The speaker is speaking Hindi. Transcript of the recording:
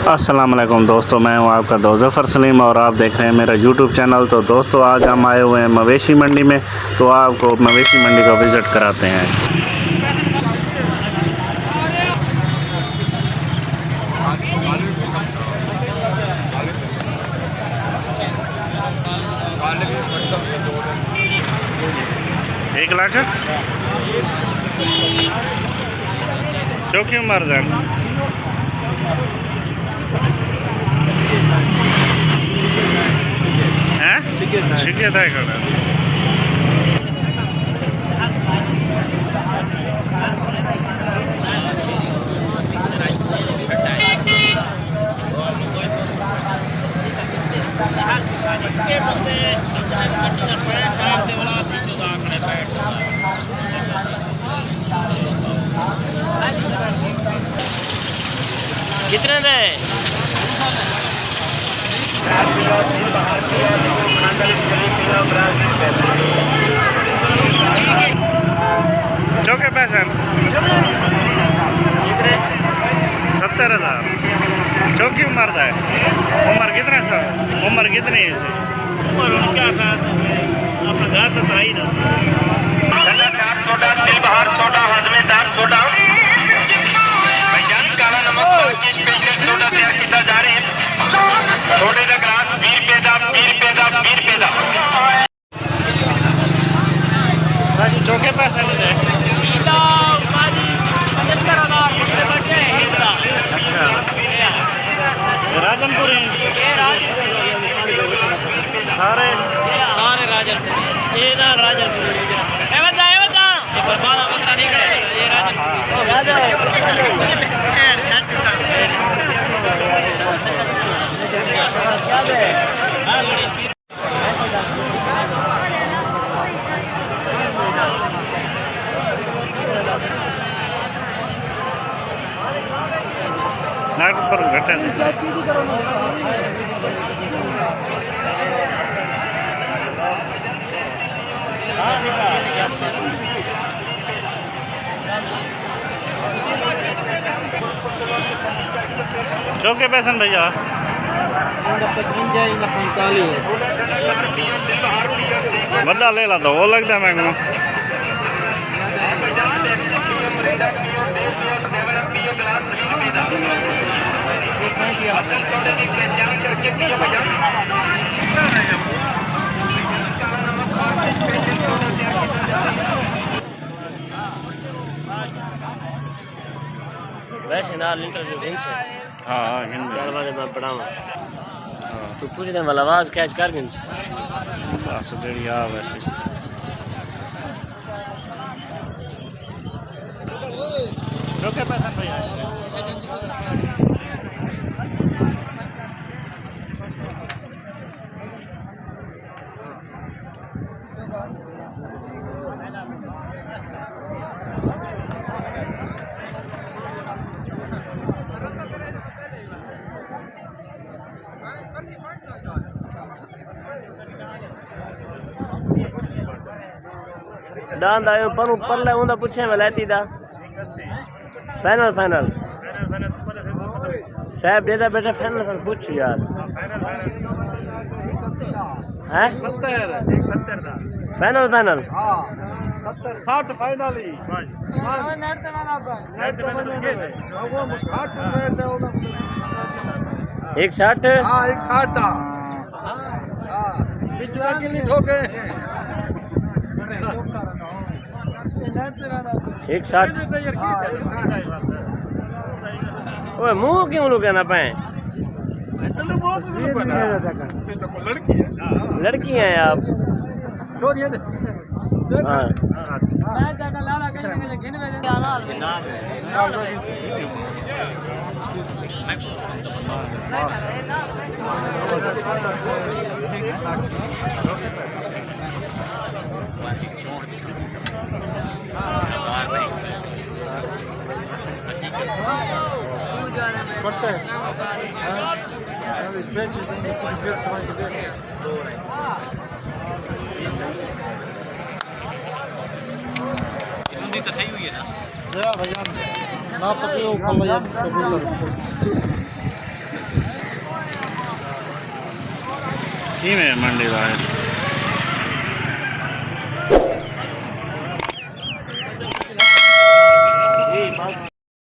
अस्सलाम वालेकुम दोस्तों, मैं हूं आपका दोस्त ज़फ़र सलीम और आप देख रहे हैं मेरा यूट्यूब चैनल। तो दोस्तों आज हम आए हुए हैं मवेशी मंडी में, तो आपको मवेशी मंडी का विज़िट कराते हैं। एक लाख जो क्यों मर जाए शिकायत है खड़ा कितने दे चौके पैसे 70,000 चौकी उम्र है। उम्र कितने साल, उम्र कितनी है इसे? उम्र क्या अपना घर तो था ही ना। दिलबहार सोडा, हजमेदार सोडा, काला नमक स्पेशल सोडा तैयार किया जा रहे हैं। सोडे का ग्लास 20 रुपए का, 20 रुपए का, 20 रुपए का। चौके पैसे ले जाए। अच्छा राजनपुरी सारे राजनपुर ये ना राजनपुर ये बता ये बरबादा बंदा नहीं करे ये नाट पर घटे चौके पैसन भैया 55 बड़ा ले ला तो वो लगता है मैं वैसे ना इंटरव्यू इनसे हाँ मैं पढ़ाऊँ तो पूछने वाला आवाज़ कैच कर गई बस बढ़िया वैसे चौके पैसन भैया डांद आयो पर ऊपर ले उंदा पूछे मैं लेती दा फाइनल साहब देदा बेटा फाइनल पूछ यार हैं 70 दा फाइनल हां 70 60 फाइनल ही हां नेट ते मैंने वो खाट नेट दे 160 हां 160 था हां बिचरा के लिए ठोके 160 ओए मुंह क्यों लुकाना पाए लड़की है आप Ya, vayan. Nah, tapi kalau yang kebun किवें मंडी दा है